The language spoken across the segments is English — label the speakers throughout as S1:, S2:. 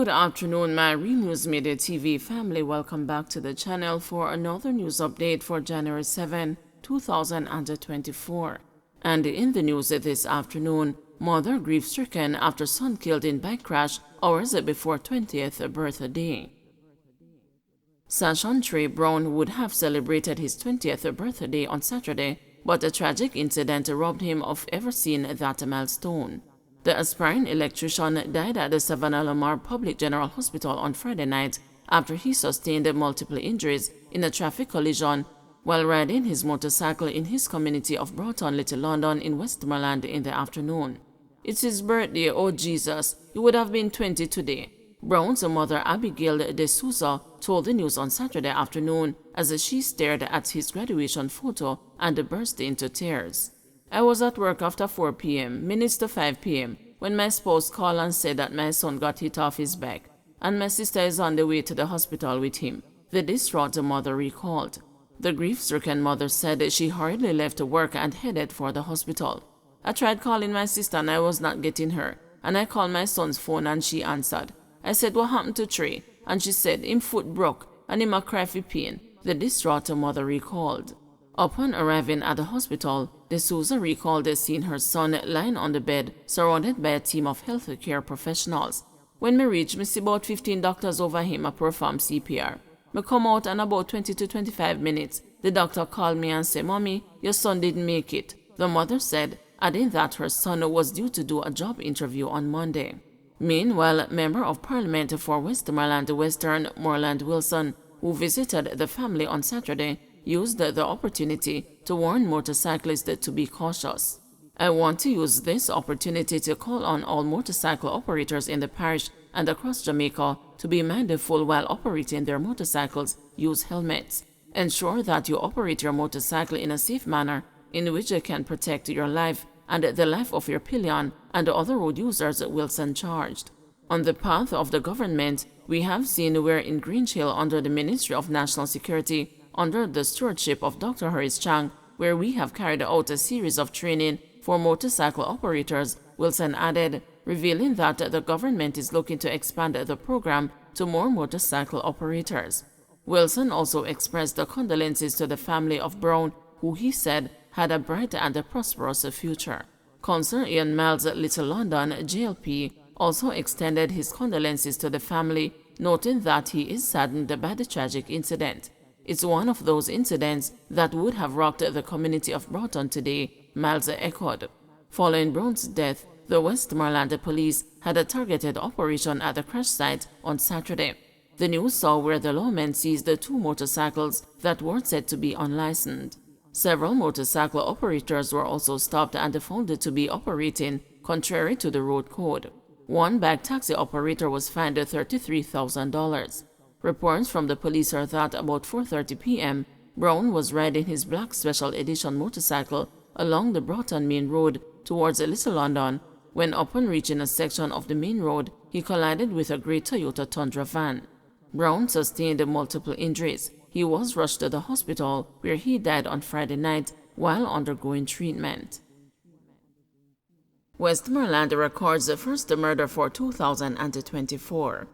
S1: Good afternoon, my Real News Midday TV family. Welcome back to the channel for another news update for January 7, 2024. And in the news this afternoon, mother grief-stricken after son killed in bike crash hours before 20th birthday. Sashon Brown would have celebrated his 20th birthday on Saturday, but a tragic incident robbed him of ever seeing that milestone. The aspiring electrician died at the Savannah Lamar Public General Hospital on Friday night after he sustained multiple injuries in a traffic collision while riding his motorcycle in his community of Broughton, Little London in Westmoreland in the afternoon. "It's his birthday, oh Jesus, he would have been 20 today," Brown's mother Abigail De Souza told the news on Saturday afternoon as she stared at his graduation photo and burst into tears. "I was at work after 4 p.m., minutes to 5 p.m., when my spouse called and said that my son got hit off his bike, and my sister is on the way to the hospital with him," the distraught mother recalled. The grief-stricken mother said she hurriedly left work and headed for the hospital. "I tried calling my sister and I was not getting her, and I called my son's phone and she answered. I said, 'What happened to Trey?' And she said, 'Him foot broke and him a cry for pain,'" the distraught mother recalled. Upon arriving at the hospital, De Souza recalled seeing her son lying on the bed, surrounded by a team of healthcare professionals. "When me reach, me see about 15 doctors over him a perform CPR. Me come out and about 20 to 25 minutes, the doctor called me and said, 'Mommy, your son didn't make it,'" the mother said, adding that her son was due to do a job interview on Monday. Meanwhile, Member of Parliament for Westmoreland Western, Marland Wilson, who visited the family on Saturday, used the opportunity to warn motorcyclists to be cautious. "I want to use this opportunity to call on all motorcycle operators in the parish and across Jamaica to be mindful while operating their motorcycles. Use helmets. Ensure that you operate your motorcycle in a safe manner in which it can protect your life and the life of your pillion and other road users," Wilson charged. "On the path of the government, we have seen where in Grange Hill under the Ministry of National Security, under the stewardship of Dr. Harris Chang, where we have carried out a series of training for motorcycle operators," Wilson added, revealing that the government is looking to expand the program to more motorcycle operators. Wilson also expressed the condolences to the family of Brown, who he said had a bright and a prosperous future. Councillor Ian Miles, Little London, JLP, also extended his condolences to the family, noting that he is saddened by the tragic incident. "It's one of those incidents that would have rocked the community of Broughton today," Miles echoed. Following Brown's death, the Westmoreland police had a targeted operation at the crash site on Saturday. The news saw where the lawmen seized the 2 motorcycles that were said to be unlicensed. Several motorcycle operators were also stopped and found to be operating contrary to the road code. One bike taxi operator was fined $33,000. Reports from the police are that about 4:30 p.m., Brown was riding his black special edition motorcycle along the Broughton Main Road towards Little London when, upon reaching a section of the main road, he collided with a grey Toyota Tundra van. Brown sustained multiple injuries. He was rushed to the hospital, where he died on Friday night while undergoing treatment. Westmoreland records the first murder for 2024.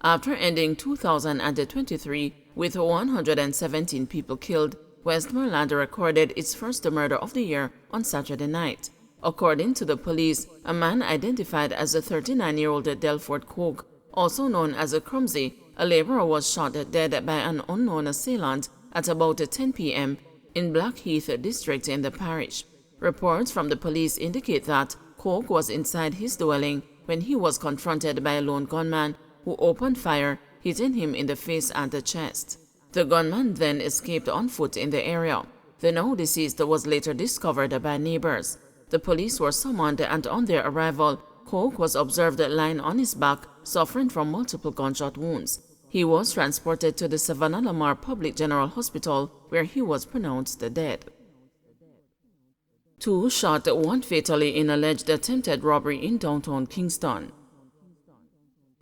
S1: After ending 2023 with 117 people killed, Westmoreland recorded its first murder of the year on Saturday night. According to the police, a man identified as a 39-year-old Delford Coke, also known as a Crumsy, a laborer, was shot dead by an unknown assailant at about 10 p.m. in Blackheath district in the parish. Reports from the police indicate that Coke was inside his dwelling when he was confronted by a lone gunman who opened fire, hitting him in the face and the chest. The gunman then escaped on foot in the area. The now deceased was later discovered by neighbors. The police were summoned, and on their arrival, Coke was observed lying on his back, suffering from multiple gunshot wounds. He was transported to the Savannah Lamar Public General Hospital, where he was pronounced dead. 2 shot, 1 fatally in alleged attempted robbery in downtown Kingston.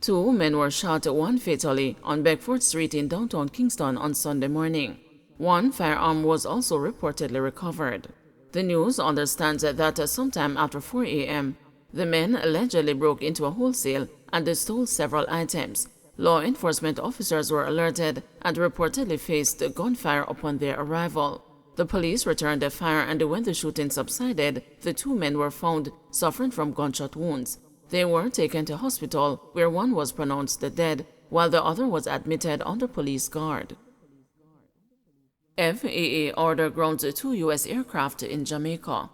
S1: 2 men were shot, 1 fatally, on Beckford Street in downtown Kingston on Sunday morning. 1 firearm was also reportedly recovered. The news understands that sometime after 4 a.m., the men allegedly broke into a wholesale and stole several items. Law enforcement officers were alerted and reportedly faced gunfire upon their arrival. The police returned the fire, and when the shooting subsided, the two men were found suffering from gunshot wounds. They were taken to hospital, where one was pronounced dead, while the other was admitted under police guard. FAA order grounds 2 U.S. aircraft in Jamaica.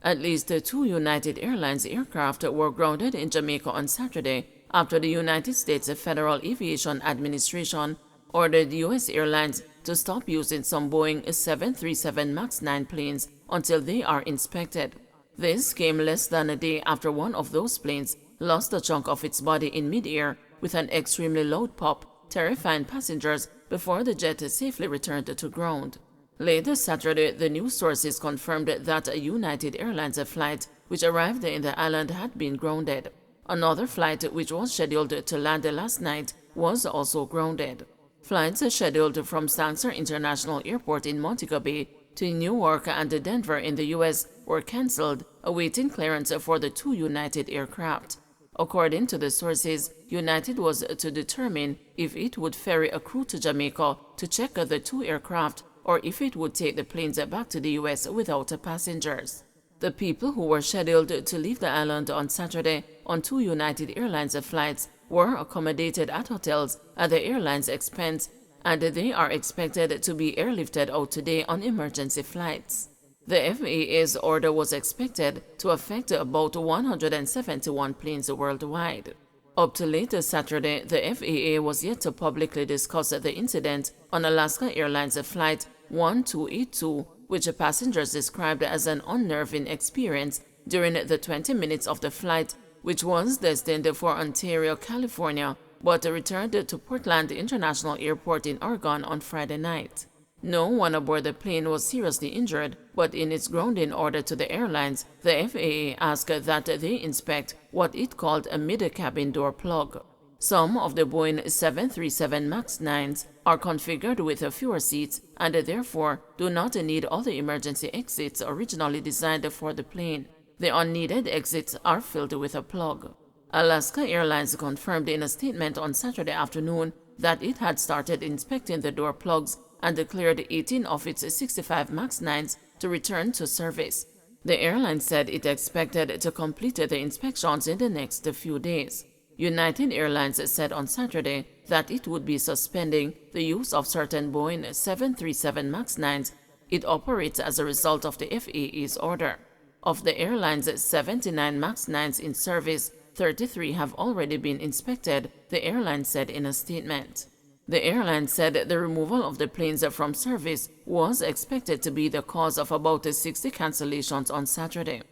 S1: At least 2 United Airlines aircraft were grounded in Jamaica on Saturday after the United States Federal Aviation Administration ordered U.S. airlines to stop using some Boeing 737 MAX 9 planes until they are inspected. This came less than a day after one of those planes lost a chunk of its body in midair with an extremely loud pop, terrifying passengers before the jet safely returned to ground. Later Saturday, the news sources confirmed that a United Airlines flight which arrived in the island had been grounded. Another flight, which was scheduled to land last night, was also grounded. Flights scheduled from Stanker International Airport in Montego Bay to Newark and Denver in the U.S. were cancelled, awaiting clearance for the 2 United aircraft. According to the sources, United was to determine if it would ferry a crew to Jamaica to check the 2 aircraft or if it would take the planes back to the U.S. without passengers. The people who were scheduled to leave the island on Saturday on 2 United Airlines flights were accommodated at hotels at the airline's expense, and they are expected to be airlifted out today on emergency flights. The FAA's order was expected to affect about 171 planes worldwide. Up to late Saturday, the FAA was yet to publicly discuss the incident on Alaska Airlines Flight 1282, which passengers described as an unnerving experience during the 20 minutes of the flight, which was destined for Ontario, California, but returned to Portland International Airport in Oregon on Friday night. No one aboard the plane was seriously injured, but in its grounding order to the airlines, the FAA asked that they inspect what it called a mid-cabin door plug. Some of the Boeing 737 MAX 9s are configured with fewer seats and therefore do not need all the emergency exits originally designed for the plane. The unneeded exits are filled with a plug. Alaska Airlines confirmed in a statement on Saturday afternoon that it had started inspecting the door plugs and declared 18 of its 65 MAX 9s to return to service. The airline said it expected to complete the inspections in the next few days. United Airlines said on Saturday that it would be suspending the use of certain Boeing 737 MAX 9s it operates as a result of the FAA's order. Of the airline's 79 MAX 9s in service, 33 have already been inspected, the airline said in a statement. The airline said the removal of the planes from service was expected to be the cause of about 60 cancellations on Saturday.